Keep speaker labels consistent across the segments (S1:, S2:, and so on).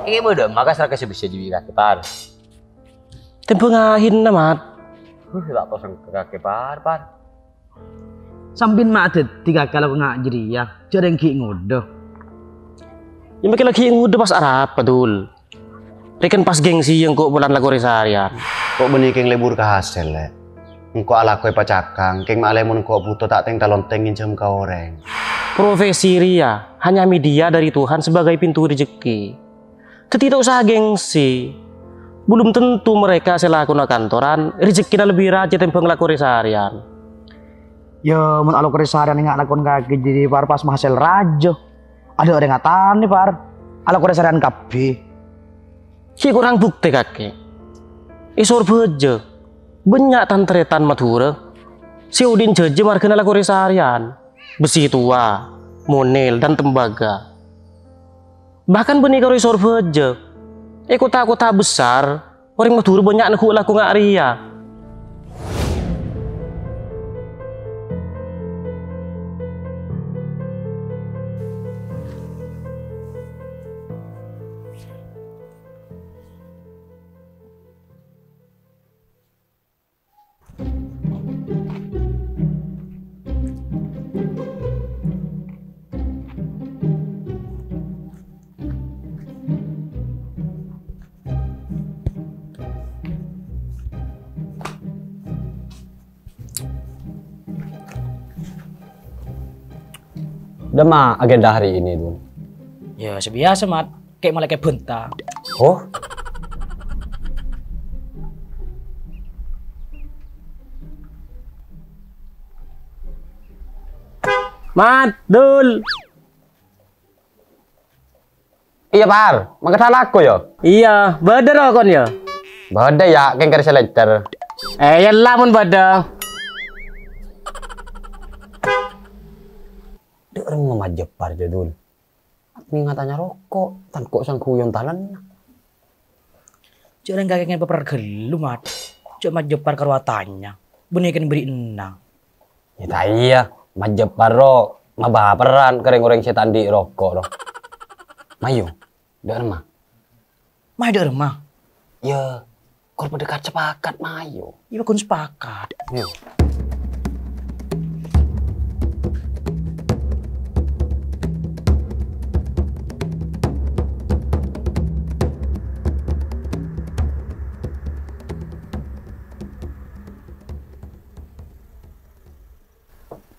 S1: Ini bodoh, maka seraka bisa jadi kaki par.
S2: Tempo ngahin na mat.
S1: Tak pasang ke kaki par.
S3: Sampin mak ada 3 kali aku ngak jadi ya. Jarang ki ngodo.
S2: Yang makin lagi ngudah pas Arab padul. Rekan pas gengsi yang kok bulan lagu resarian.
S4: Kok benih keng lebur ke hasil le. Engkau ala kue pacakang, keng malemun kok butuh tak teng talontengin jam kau orang.
S2: Profesi ria hanya media dari Tuhan sebagai pintu rezeki. Tidak usah gengsi. Belum tentu mereka selaku na kantoran rezekinya lebih rajin tembang laku resarian.
S3: Ya mun alo kesarian ngak lakon kaki jadi par pas hasil rajo. Ada orang ngatan nih par. Alo kesarian kabeh.
S2: Si kurang bukti kakek. Isor beje. Banyak tantretan Madura. Si Udin jeje margana laku resarian. Besi tua, monel dan tembaga. Bahkan benih karo isor beje. Kota-kota besar, orang Madura banyak nak laku ngak ria.
S4: Udah mah agenda hari ini Dul.
S5: Ya sebiasa mat, kayak mulai kayak bentar.
S4: Oh?
S2: Mat, Dul.
S4: Iya par, maka salah aku ya.
S2: Iya, badar kon ya.
S4: Bada ya, keng kerja letter.
S2: Ya lamun badar.
S4: Dia orang memajap par Dul. Aku ingatannya rokok, tan kok sang kuyon talan.
S5: Jangan kakeknya peper gelu mat. Cuma jepar karwatannya. Benekan beri enang.
S4: Ya tak iya, majap par ro, mabaperan kereng-oreng setan di rokok ro. Mayo, dah remah.
S5: Mah ada remah.
S4: Ya, korban dekat sepakat mayo.
S5: Iya kun sepakat.
S4: Yo.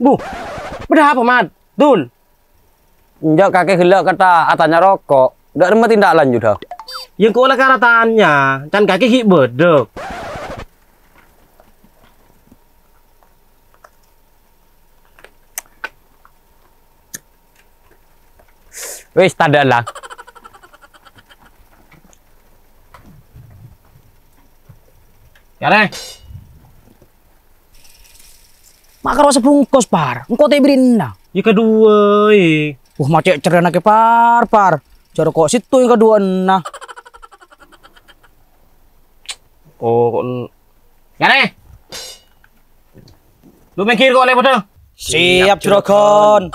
S2: Bu, beda apa mat? Dul.
S4: Njak kakek gelak kata atanya rokok. Dak remah tindak lanjut dah.
S2: Yang kau lah karatannya, kan kaki hik bedek.
S4: Wes tada lah.
S2: Ya deh.
S5: Makar sebungkus par, engkau teh beri enang.
S2: Ya kedua,
S5: Macet cerana ke par. Cara kok situ yang kedua enang.
S2: Oh, ya deh. Lu mikir kok lewat dah.
S5: Siap juragan.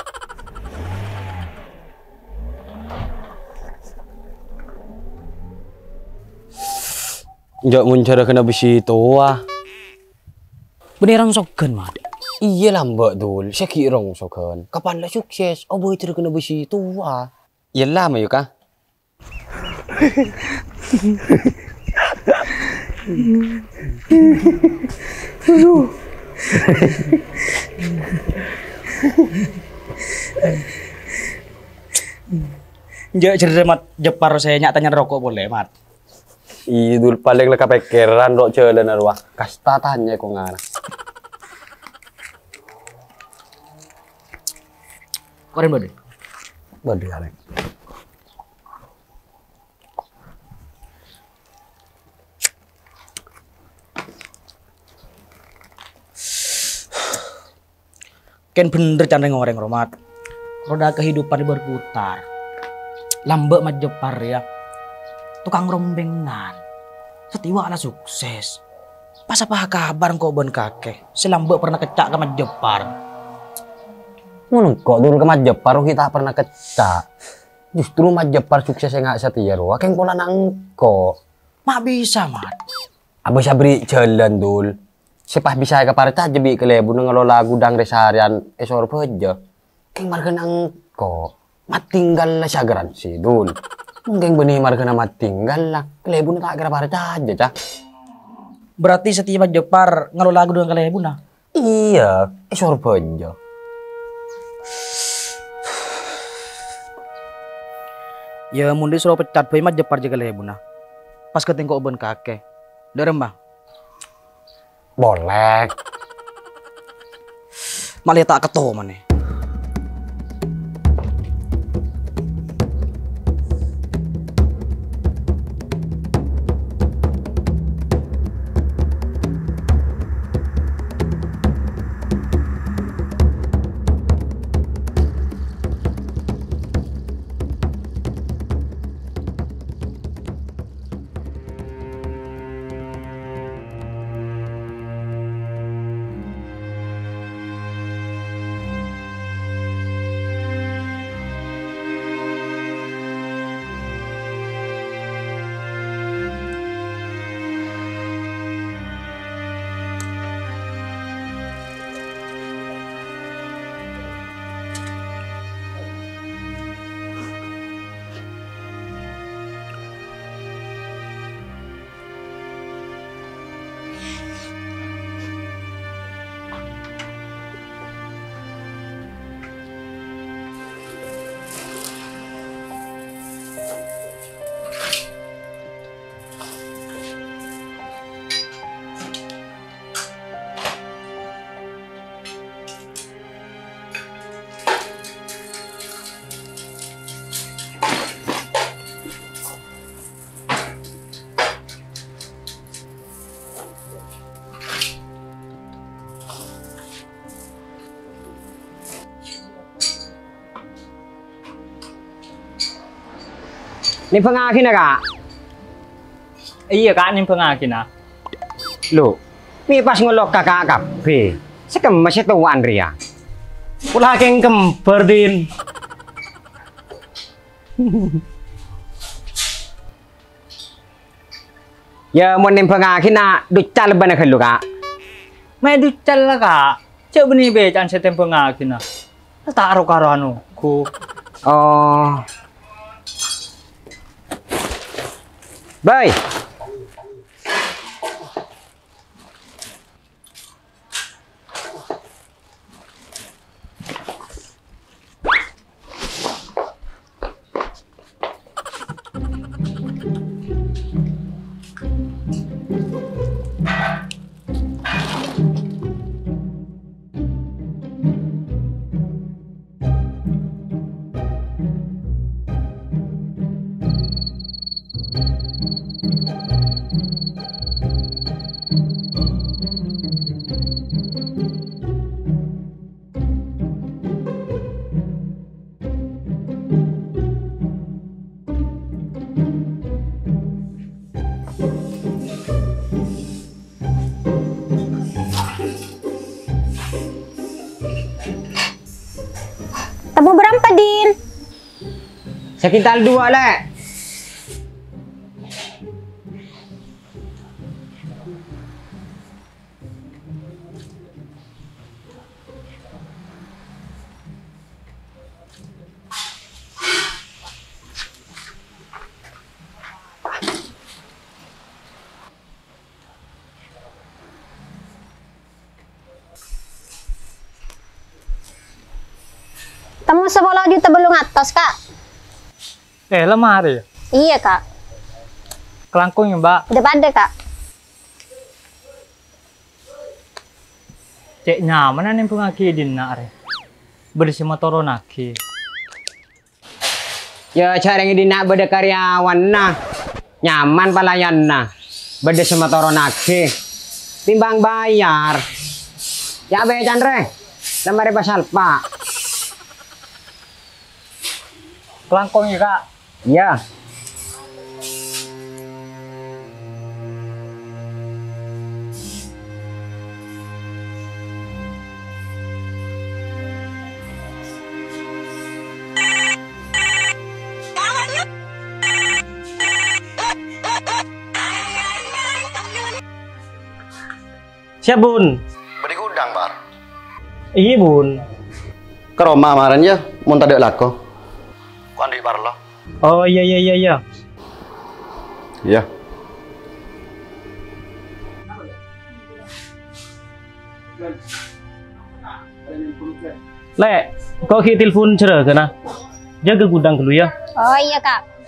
S4: Njak muncara kena besi tua.
S5: Beneran sogan mat.
S4: Iya lah mbak Dul, saya kira sokan. Kapan lah sukses? Oh boy tidak kena besi tua. Iya lah mayu kah?
S5: Njak cermat jepar saya nyatanya rokok boleh mat.
S4: Iya Dul paling leka pikiran dok jalan arwah. Kasta tanya kok ngana.
S5: Koren bade.
S4: Bade arek.
S5: Ken bener candeng orang romat. Roda kehidupan berputar. Lambek majepar ya. Tukang rombengan. Setiwa ala sukses. Pas apa kabar kok bon kakek? Selambek pernah kecak ke majepar.
S4: Ngono kok Dul ke Majapahit kita pernah kecak. Justru Majapar sukses nggak setia ro. Akeng pola nangko.
S5: Mak bisa, Mat.
S4: Abah sabri jalan dul. Sepah bisa ke parta jebi kelebu ngelola gudang resarian esor peja. Keng marga nangko. Mat tinggal lah sagaran si dul. Keng benih marga mat tinggal lah. Kelebu tak kira parta aja cah.
S5: Berarti setiap Jepar ngelola lagu dengan kalian buna.
S4: Iya, esor peja.
S5: Ya mundi suruh pecat bayi mah Jepar jaga kalian buna. Pas ketengok ben kakek. Derem bang.
S4: Boleh.
S5: Malah tak ketemu mana.
S6: Ni pengakin na kak?
S7: Iya kak, ini pengakin ah.
S6: Lo, mi pas ngolok kakak kape. Sekemas itu Andrea.
S2: Pula keng kembar din.
S6: Ya mau nim pengakin na ducal bana kelu kak.
S7: May ducal lah kak. Cak benih becan setem pengakin ah. Taruh karanu ku.
S6: Oh. Baik.
S8: Temu berapa, Din?
S6: Sekitar 2 le.
S8: Temu 10 juta belum atas, Kak.
S7: Lemari.
S8: Iya, Kak.
S7: Kelangkung ya mbak.
S8: Udah pada, Kak.
S7: Cek nyaman nih pengaki din nak re. Bersih motor naki.
S6: Ya cara yang dinak beda karyawan nah. Nyaman pelayan nah. Beda sama toro nake. Timbang bayar. Ya be Chandre. Lemari pasal Pak.
S7: Kelangkung ya kak.
S6: Ya.
S2: Siap, Bun.
S3: Beri gudang, Par.
S2: Iya, Bun.
S3: Ke Roma kemarin ya, mau tadi lako. Kau andi Par lo.
S2: Oh, iya, iya, iya, iya.
S3: Iya.
S2: Lek, kok ki telepon cerah kena? Jaga gudang dulu ya.
S8: Oh iya kak.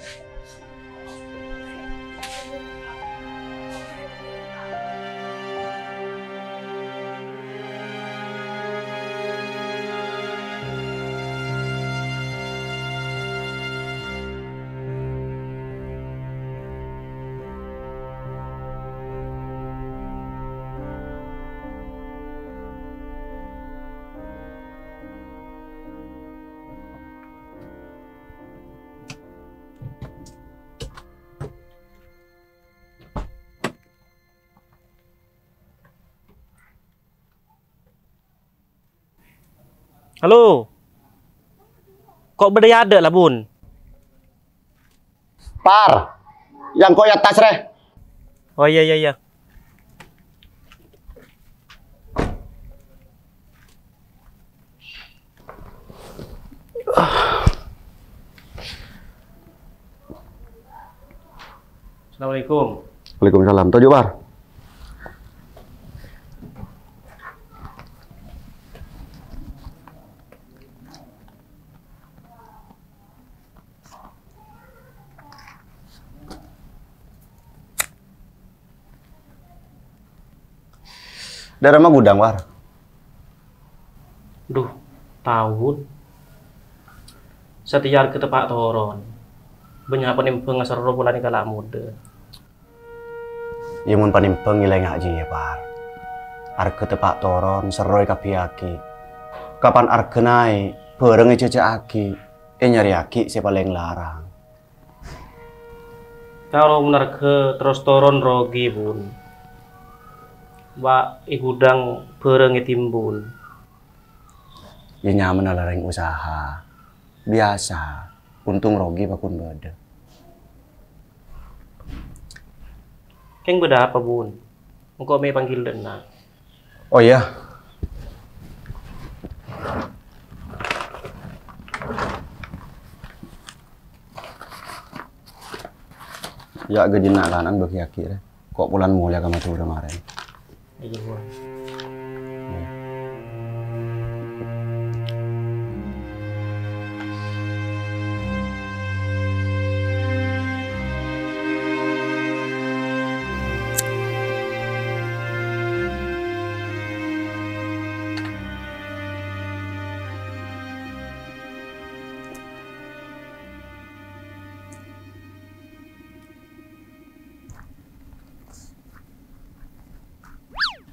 S2: Halo. Kok berdaya ada lah, Bun?
S3: Par, yang kau atas reh.
S2: Oh iya, iya, iya. Assalamualaikum.
S3: Waalaikumsalam. Tujuh, Par. Dari mana gudang, Par?
S2: Duh, tahun. Setiar ke tepak toron. Banyak penimpeng ngasar bulan kalak muda.
S3: Ya mun panimpeng nilai ngaji ya, Par. Arke tepak toron seroi kapiaki. Kapan arke naik, bareng cece aki. Nyari aki saya paling larang.
S2: Kalau benar ke terus toron rogi, Bun. Wak igudang bareng timbun.
S3: Ya nyaman larang usaha. Biasa. Untung rogi pakun beda.
S2: Keng beda apa, Bun? Engkau may panggil na.
S3: Oh iya. Ya gejina kanan bagi aki deh. Kok bulan mulia kamu tuh kemarin.
S2: Iya, Bun.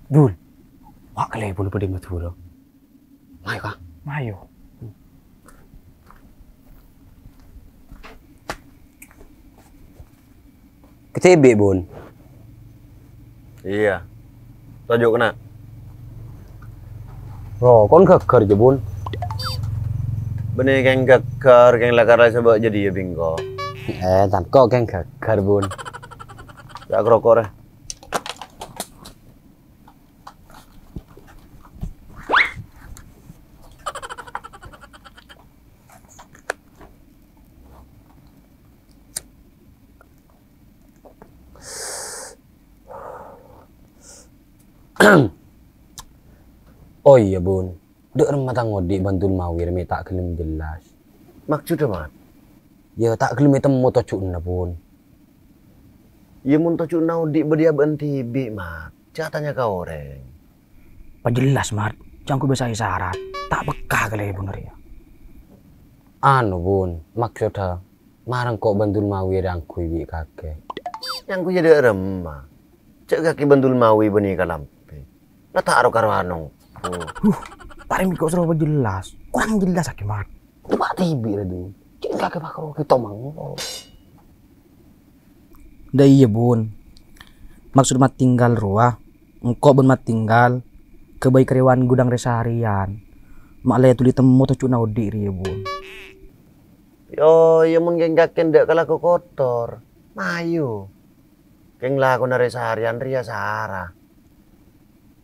S4: Dul, wak kali bulu pada matu lo. Mayo kah?
S5: Mayo.
S4: Kecebek, Bun.
S1: Iya. Tajuk kena.
S4: Oh, kon keker je, Bun.
S1: Benih keng gekar, keng lakar lah sebab jadi ya bingko.
S4: Tan kok kan keker, Bun.
S1: Tak kerokok deh.
S4: Oh iya, Bun. Dek remata ngodi bantul mawir me tak kelim jelas.
S1: Maksudnya mat?
S4: Ya tak kelim temu tocukna, Bun.
S1: Ya mun tajuk naudi bedia benti bi mat. Catanya kau orang.
S5: Jelas, Mart. Jangan bisa isyarat. Tak peka kali bener ya.
S4: Anu, Bun. Maksudnya marang kok bantul mawir yang kui kakek.
S1: Yang ku jadi remah. Cek kaki bantul mawi benih kalampe. Lah tak aro karwanong.
S5: Paling kok serba jelas. Kurang jelas aki, Mart.
S4: Coba tibi lah tu. Cek kakek pakro kita mang.
S5: Dah iya, Bun. Maksud mat tinggal ruah. Engkau ben mat tinggal kebaik karyawan gudang resa harian. Mak le tuli temu tu cuna odi ri, Bun.
S1: Yo, ya mun keng gaken dek kalau aku kotor. Mayu. Keng lah aku nare seharian ria sahara.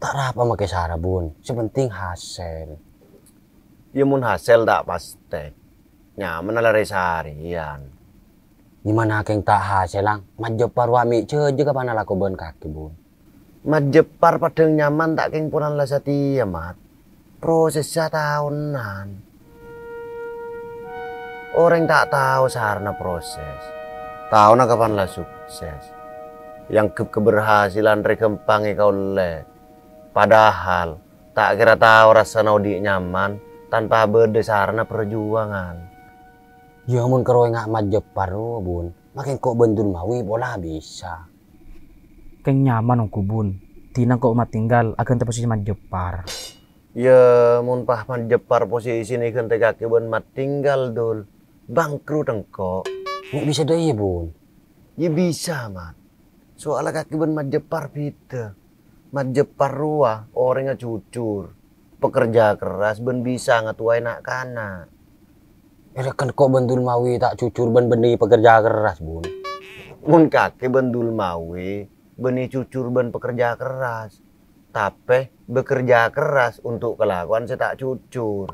S4: Tak apa make sara bun, sepenting hasil.
S1: Ya mun hasil tak pasti. Nyaman ala resarian.
S4: Gimana keng tak hasil lang, majepar wami ceje kapan ala ko ben kaki bun.
S1: Majepar padeng nyaman tak keng punan lah setia mat. Prosesnya tahunan. Orang tak tahu sarana proses. Tahu na kapan lah sukses. Yang keberhasilan rekempangi kau le. Padahal tak kira tahu rasa naudi nyaman tanpa berde sarana perjuangan.
S4: Ya mun keroy ngak majepar bun, makin kok bentul mawi bola bisa.
S5: Keng nyaman ongku bun. Tina kok umat tinggal akan posisi majepar.
S1: Ya mun pah majepar posisi ini kan kaki ben mat tinggal dul. Bangkrut engkau.
S4: Nggak bisa deh ya bun.
S1: Ya bisa mat. Soalnya kaki ben majepar pita. Majepar ruah orangnya cucur. Pekerja keras ben bisa ngatuai nak kana.
S4: Kan kok bentul mawi tak cucur ben benih pekerja keras bun.
S1: Mun kaki bendul mawi, benih cucur ben pekerja keras. Tapi bekerja keras untuk kelakuan saya tak cucur.